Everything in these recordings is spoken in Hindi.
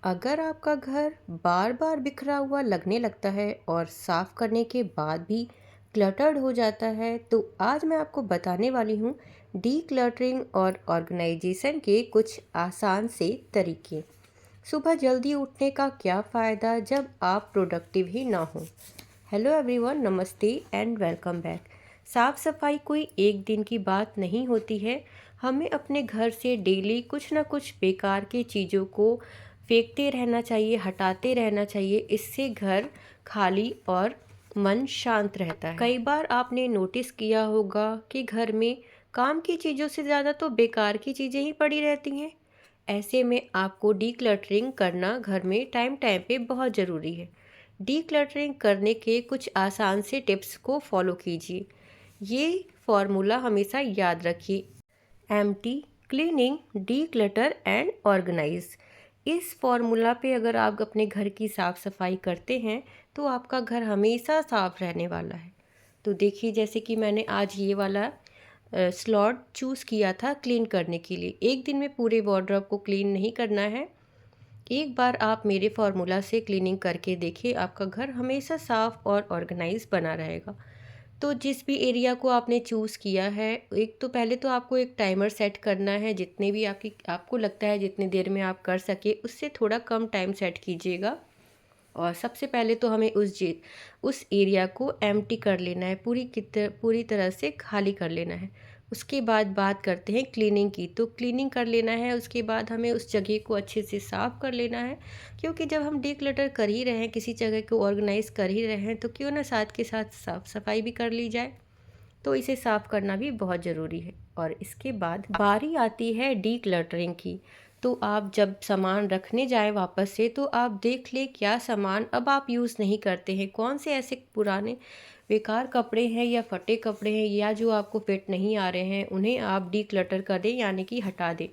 अगर आपका घर बार बार बिखरा हुआ लगने लगता है और साफ करने के बाद भी क्लटर्ड हो जाता है तो आज मैं आपको बताने वाली हूँ डी क्लटरिंग और ऑर्गेनाइजेशन के कुछ आसान से तरीके। सुबह जल्दी उठने का क्या फ़ायदा जब आप प्रोडक्टिव ही ना हो। हेलो एवरीवन, नमस्ते एंड वेलकम बैक। साफ़ सफाई कोई एक दिन की बात नहीं होती है। हमें अपने घर से डेली कुछ ना कुछ बेकार की चीज़ों को फेंकते रहना चाहिए, हटाते रहना चाहिए। इससे घर खाली और मन शांत रहता है। कई बार आपने नोटिस किया होगा कि घर में काम की चीज़ों से ज़्यादा तो बेकार की चीज़ें ही पड़ी रहती हैं। ऐसे में आपको डीक्लटरिंग करना घर में टाइम टाइम पे बहुत ज़रूरी है। डीक्लटरिंग करने के कुछ आसान से टिप्स को फॉलो कीजिए। ये फॉर्मूला हमेशा याद रखिए। Empty, cleaning, declutter and organise. इस फॉर्मूला पे अगर आप अपने घर की साफ़ सफाई करते हैं तो आपका घर हमेशा साफ़ रहने वाला है। तो देखिए, जैसे कि मैंने आज ये वाला स्लॉट चूज़ किया था क्लीन करने के लिए। एक दिन में पूरे वार्डरोब को क्लीन नहीं करना है। एक बार आप मेरे फार्मूला से क्लीनिंग करके देखिए, आपका घर हमेशा साफ़ और ऑर्गेनाइज बना रहेगा। तो जिस भी एरिया को आपने चूज़ किया है, एक तो पहले तो आपको एक टाइमर सेट करना है। जितने भी आपको लगता है जितनी देर में आप कर सके उससे थोड़ा कम टाइम सेट कीजिएगा। और सबसे पहले तो हमें उस एरिया को एम्प्टी कर लेना है, पूरी तरह से खाली कर लेना है। उसके बाद बात करते हैं क्लीनिंग की। तो क्लीनिंग कर लेना है, उसके बाद हमें उस जगह को अच्छे से साफ़ कर लेना है। क्योंकि जब हम डिक्लटर कर ही रहे हैं, किसी जगह को ऑर्गेनाइज कर ही रहे हैं, तो क्यों ना साथ के साथ साफ़ सफाई भी कर ली जाए। तो इसे साफ़ करना भी बहुत ज़रूरी है। और इसके बाद बारी आती है डीक्लटरिंग की। तो आप जब सामान रखने जाएं वापस से, तो आप देख लें क्या सामान अब आप यूज़ नहीं करते हैं, कौन से ऐसे पुराने बेकार कपड़े हैं या फटे कपड़े हैं या जो आपको फिट नहीं आ रहे हैं, उन्हें आप डीक्लटर कर दें, यानी कि हटा दें।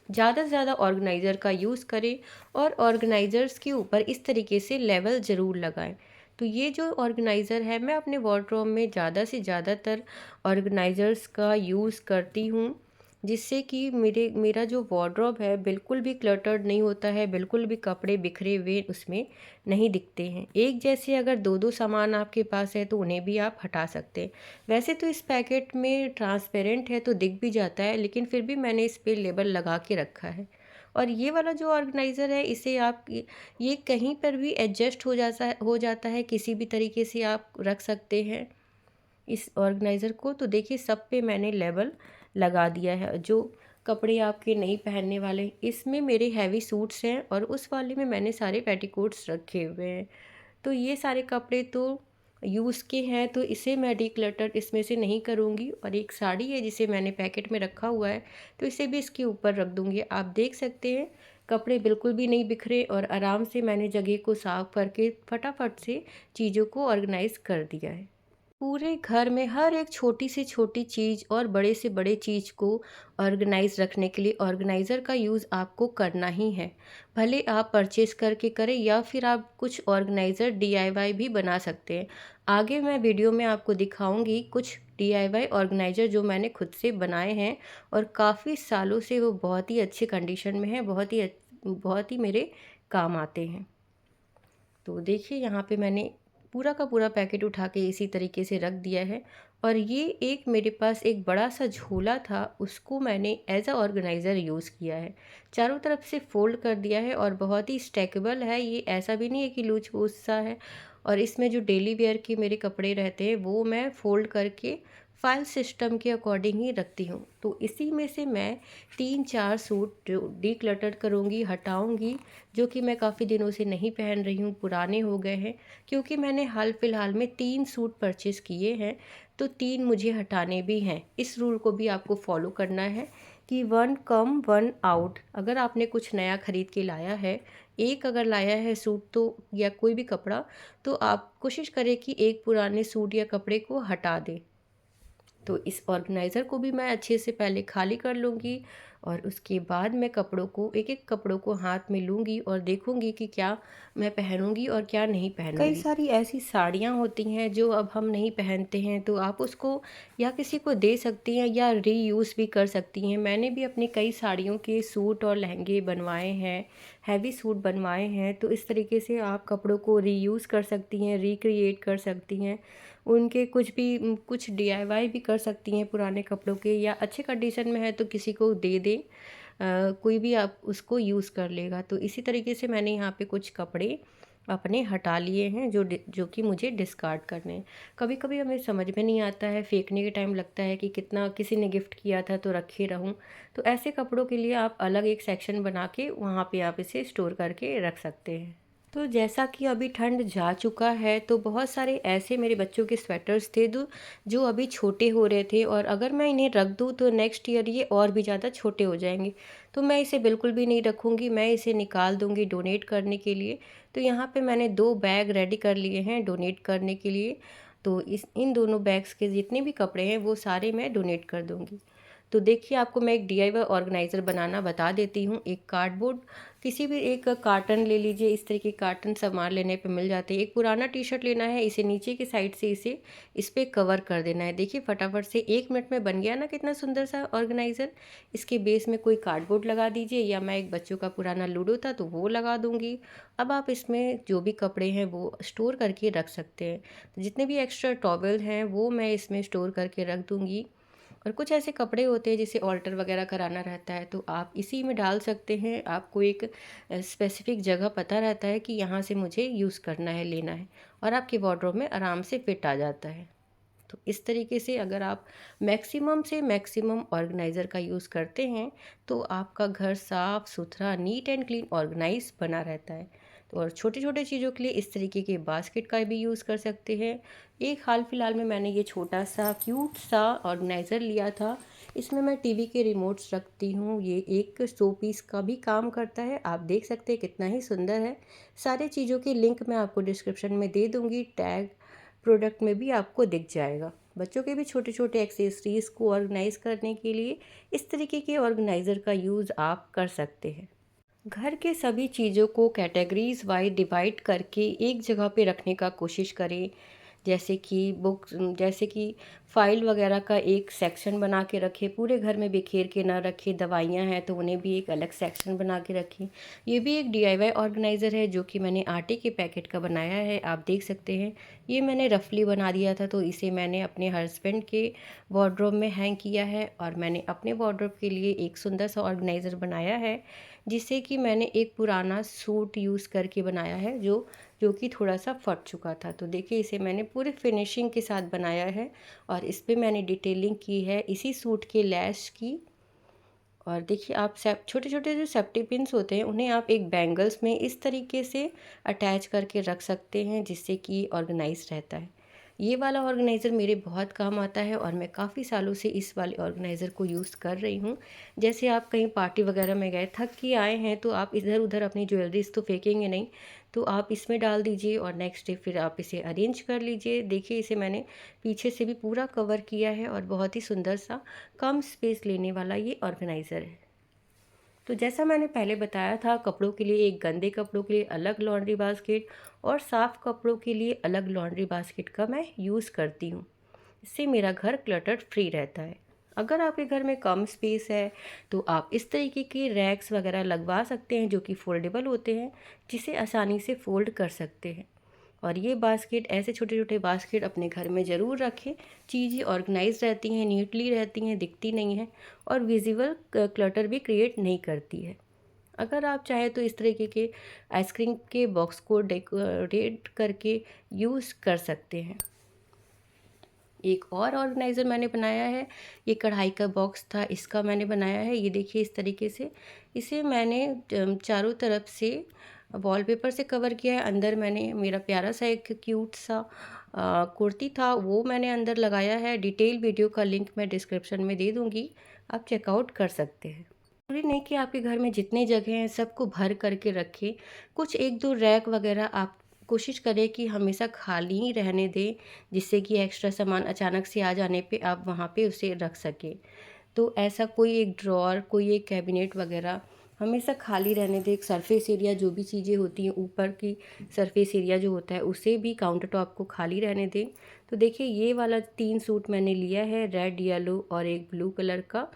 ज़्यादा से ज़्यादा ऑर्गेनाइज़र का यूज़ करें और ऑर्गेनाइज़र्स के ऊपर इस तरीके से लेवल ज़रूर लगाएं। तो ये जो ऑर्गेनाइज़र है, मैं अपने वार्डरोब में ज़्यादा से ज़्यादातर ऑर्गेनाइज़र्स का यूज़ करती हूँ, जिससे कि मेरा जो वार्डरोब है बिल्कुल भी क्लटर्ड नहीं होता है, बिल्कुल भी कपड़े बिखरे हुए उसमें नहीं दिखते हैं। एक जैसे अगर दो दो सामान आपके पास है तो उन्हें भी आप हटा सकते हैं। वैसे तो इस पैकेट में ट्रांसपेरेंट है तो दिख भी जाता है, लेकिन फिर भी मैंने इस पर लेबल लगा के रखा है। और ये वाला जो ऑर्गेनाइज़र है, इसे आप ये कहीं पर भी एडजस्ट हो जाता है, किसी भी तरीके से आप रख सकते हैं इस ऑर्गेनाइज़र को। तो देखिए, सब पे मैंने लेबल लगा दिया है। जो कपड़े आपके नहीं पहनने वाले, इसमें मेरे हैवी सूट्स हैं और उस वाले में मैंने सारे पेटीकोट्स रखे हुए हैं। तो ये सारे कपड़े तो यूज़ के हैं, तो इसे मैं डिक्लटर इसमें से नहीं करूँगी। और एक साड़ी है जिसे मैंने पैकेट में रखा हुआ है, तो इसे भी इसके ऊपर रख दूँगी। आप देख सकते हैं कपड़े बिल्कुल भी नहीं बिखरे और आराम से मैंने जगह को साफ़ करके फटाफट से चीज़ों को ऑर्गेनाइज़ कर दिया है। पूरे घर में हर एक छोटी से छोटी चीज़ और बड़े से बड़े चीज़ को ऑर्गेनाइज रखने के लिए ऑर्गेनाइज़र का यूज़ आपको करना ही है। भले आप परचेज़ करके करें या फिर आप कुछ ऑर्गेनाइज़र डीआईवाई भी बना सकते हैं। आगे मैं वीडियो में आपको दिखाऊंगी कुछ डीआईवाई ऑर्गेनाइज़र जो मैंने खुद से बनाए हैं और काफ़ी सालों से वो बहुत ही अच्छी कंडीशन में है, बहुत ही मेरे काम आते हैं। तो देखिए, यहाँ पे मैंने पूरा का पूरा पैकेट उठा के इसी तरीके से रख दिया है। और ये एक मेरे पास एक बड़ा सा झोला था, उसको मैंने एज अ ऑर्गेनाइज़र यूज़ किया है। चारों तरफ से फोल्ड कर दिया है और बहुत ही स्टैकेबल है ये, ऐसा भी नहीं है कि लूज फूज सा है। और इसमें जो डेली वेयर के मेरे कपड़े रहते हैं वो मैं फ़ोल्ड करके फाइल सिस्टम के अकॉर्डिंग ही रखती हूँ। तो इसी में से मैं 3-4 सूट डीक्लटर करूँगी, हटाऊँगी, जो कि मैं काफ़ी दिनों से नहीं पहन रही हूँ, पुराने हो गए हैं। क्योंकि मैंने हाल फिलहाल में 3 सूट परचेज़ किए हैं, तो 3 मुझे हटाने भी हैं। इस रूल को भी आपको फॉलो करना है कि 1 कम 1 आउट। अगर आपने कुछ नया खरीद के लाया है, एक अगर लाया है सूट तो या कोई भी कपड़ा, तो आप कोशिश करें कि एक पुराने सूट या कपड़े को हटा दें। तो इस ऑर्गेनाइज़र को भी मैं अच्छे से पहले खाली कर लूँगी और उसके बाद मैं कपड़ों को एक-एक कपड़ों को हाथ में लूँगी और देखूँगी कि क्या मैं पहनूँगी और क्या नहीं पहनूँगी। कई सारी ऐसी साड़ियाँ होती हैं जो अब हम नहीं पहनते हैं, तो आप उसको या किसी को दे सकती हैं या रीयूज़ भी कर सकती हैं। मैंने भी अपनी कई साड़ियों के सूट और लहंगे बनवाए हैं, हैवी सूट बनवाए हैं, तो इस तरीके से आप कपड़ों को रीयूज़ कर सकती हैं, रिक्रिएट कर सकती हैं। उनके कुछ डीआईवाई भी कर सकती हैं पुराने कपड़ों के, या अच्छे कंडीशन में है तो किसी को दे दें। कोई भी आप उसको यूज़ कर लेगा। तो इसी तरीके से मैंने यहाँ पे कुछ कपड़े अपने हटा लिए हैं जो कि मुझे डिस्कार्ड करने हैं। कभी कभी हमें समझ में नहीं आता है, फेंकने के टाइम लगता है कि कितना किसी ने गिफ्ट किया था तो रखे रहूं। तो ऐसे कपड़ों के लिए आप अलग एक सेक्शन बना के वहाँ पे आप इसे स्टोर करके रख सकते हैं। तो जैसा कि अभी ठंड जा चुका है, तो बहुत सारे ऐसे मेरे बच्चों के स्वेटर्स थे जो अभी छोटे हो रहे थे, और अगर मैं इन्हें रख दूँ तो नेक्स्ट ईयर ये और भी ज़्यादा छोटे हो जाएंगे। तो मैं इसे बिल्कुल भी नहीं रखूँगी, मैं इसे निकाल दूँगी डोनेट करने के लिए। तो यहाँ पे मैंने 2 बैग रेडी कर लिए हैं डोनेट करने के लिए। तो इन दोनों बैग्स के जितने भी कपड़े हैं वो सारे मैं डोनेट कर दूँगी। तो देखिए, आपको मैं एक डीआईवाई ऑर्गेनाइज़र बनाना बता देती हूँ। एक कार्डबोर्ड, किसी भी एक कार्टन ले लीजिए। इस तरह के कार्टन सामान लेने पे मिल जाते हैं। एक पुराना टी शर्ट लेना है, इसे नीचे की साइड से इस पे कवर कर देना है। देखिए फटाफट से 1 मिनट में बन गया ना कितना सुंदर सा ऑर्गेनाइज़र। इसके बेस में कोई कार्डबोर्ड लगा दीजिए, या मैं एक बच्चों का पुराना लूडो था तो वो लगा दूँगी। अब आप इसमें जो भी कपड़े हैं वो स्टोर करके रख सकते हैं। तो जितने भी एक्स्ट्रा टॉवल हैं वो मैं इसमें स्टोर करके रख दूँगी। और कुछ ऐसे कपड़े होते हैं जिसे ऑल्टर वगैरह कराना रहता है, तो आप इसी में डाल सकते हैं। आपको एक स्पेसिफिक जगह पता रहता है कि यहाँ से मुझे यूज़ करना है, लेना है, और आपके वार्डरोब में आराम से फिट आ जाता है। तो इस तरीके से अगर आप मैक्सिमम से मैक्सिमम ऑर्गेनाइज़र का यूज़ करते हैं तो आपका घर साफ़ सुथरा, नीट एंड क्लीन, ऑर्गेनाइज बना रहता है। तो और छोटे छोटे चीज़ों के लिए इस तरीके के बास्केट का भी यूज़ कर सकते हैं। एक हाल फिलहाल में मैंने ये छोटा सा क्यूट सा ऑर्गेनाइज़र लिया था। इसमें मैं टीवी के रिमोट्स रखती हूँ। ये एक शो पीस का भी काम करता है। आप देख सकते हैं कितना ही सुंदर है। सारे चीज़ों के लिंक मैं आपको डिस्क्रिप्शन में दे दूँगी। टैग प्रोडक्ट में भी आपको दिख जाएगा। बच्चों के भी छोटे छोटे एक्सेसरीज़ को ऑर्गेनाइज करने के लिए इस तरीके के ऑर्गेनाइज़र का यूज़ आप कर सकते हैं। घर के सभी चीज़ों को कैटेगरीज वाइज डिवाइड करके एक जगह पे रखने का कोशिश करें। जैसे कि बुक्स, जैसे कि फ़ाइल वगैरह का एक सेक्शन बना के रखें, पूरे घर में बिखेर के ना रखें। दवाइयाँ हैं तो उन्हें भी एक अलग सेक्शन बना के रखें। ये भी एक डीआईवाई ऑर्गेनाइज़र है जो कि मैंने आटे के पैकेट का बनाया है, आप देख सकते हैं। ये मैंने रफली बना दिया था, तो इसे मैंने अपने हस्बैंड के वार्डरोब में हैंग किया है, और मैंने अपने वार्डरोब के लिए एक सुंदर सा ऑर्गेनाइज़र बनाया है, जिसे कि मैंने एक पुराना सूट यूज़ करके बनाया है जो कि थोड़ा सा फट चुका था। तो देखिए, इसे मैंने पूरे फिनिशिंग के साथ बनाया है, और इस पे मैंने डिटेलिंग की है इसी सूट के लैश की। और देखिए, आप छोटे छोटे जो सेफ्टी पिन्स होते हैं उन्हें आप एक बैंगल्स में इस तरीके से अटैच करके रख सकते हैं, जिससे कि ऑर्गेनाइज रहता है। ये वाला ऑर्गेनाइज़र मेरे बहुत काम आता है, और मैं काफ़ी सालों से इस वाले ऑर्गेनाइज़र को यूज़ कर रही हूँ। जैसे आप कहीं पार्टी वगैरह में गए, थक के आए हैं, तो आप इधर उधर अपनी ज्वेलरीज तो फेंकेंगे नहीं, तो आप इसमें डाल दीजिए और नेक्स्ट डे फिर आप इसे अरेंज कर लीजिए। देखिए, इसे मैंने पीछे से भी पूरा कवर किया है, और बहुत ही सुंदर सा कम स्पेस लेने वाला ये ऑर्गेनाइज़र है। तो जैसा मैंने पहले बताया था, कपड़ों के लिए एक, गंदे कपड़ों के लिए अलग लॉन्ड्री बास्केट, और साफ़ कपड़ों के लिए अलग लॉन्ड्री बास्केट का मैं यूज़ करती हूँ। इससे मेरा घर क्लटर फ्री रहता है। अगर आपके घर में कम स्पेस है तो आप इस तरीके के रैक्स वगैरह लगवा सकते हैं जो कि फोल्डेबल होते हैं, जिसे आसानी से फोल्ड कर सकते हैं। और ये बास्केट, ऐसे छोटे छोटे बास्केट अपने घर में ज़रूर रखें। चीज़ें ऑर्गेनाइज रहती हैं, नीटली रहती हैं, दिखती नहीं हैं, और विजिबल क्लटर भी क्रिएट नहीं करती है। अगर आप चाहें तो इस तरीके के आइसक्रीम के बॉक्स को डेकोरेट करके यूज़ कर सकते हैं। एक और ऑर्गेनाइज़र मैंने बनाया है, ये कढ़ाई का बॉक्स था, इसका मैंने बनाया है। ये देखिए, इस तरीके से इसे मैंने चारों तरफ से वॉलपेपर से कवर किया है। अंदर मैंने मेरा प्यारा सा एक क्यूट सा कुर्ती था, वो मैंने अंदर लगाया है। डिटेल वीडियो का लिंक मैं डिस्क्रिप्शन में दे दूँगी, आप चेकआउट कर सकते हैं। ज़रूरी नहीं कि आपके घर में जितनी जगह हैं सबको भर करके रखें। कुछ 1-2 रैक वगैरह आप कोशिश करें कि हमेशा खाली ही रहने दें, जिससे कि एक्स्ट्रा सामान अचानक से आ जाने पे आप वहाँ पे उसे रख सकें। तो ऐसा कोई एक ड्रॉअर, कोई एक कैबिनेट वगैरह हमेशा खाली रहने दें। एक सरफेस एरिया, जो भी चीज़ें होती हैं ऊपर की सरफेस एरिया जो होता है, उसे भी काउंटर टॉप को खाली रहने दें। तो देखिए, ये वाला 3 सूट मैंने लिया है, रेड, येलो और एक ब्लू कलर का।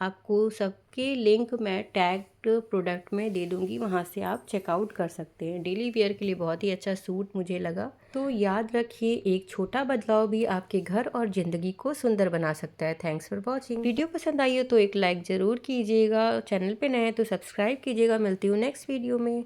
आपको सबके लिंक मैं टैग्ड प्रोडक्ट में दे दूँगी, वहाँ से आप चेकआउट कर सकते हैं। डेली वेयर के लिए बहुत ही अच्छा सूट मुझे लगा। तो याद रखिए, एक छोटा बदलाव भी आपके घर और ज़िंदगी को सुंदर बना सकता है। Thanks for watching. वीडियो पसंद आई हो तो एक लाइक ज़रूर कीजिएगा, चैनल पे नए हैं तो सब्सक्राइब कीजिएगा। मिलती हूँ नेक्स्ट वीडियो में।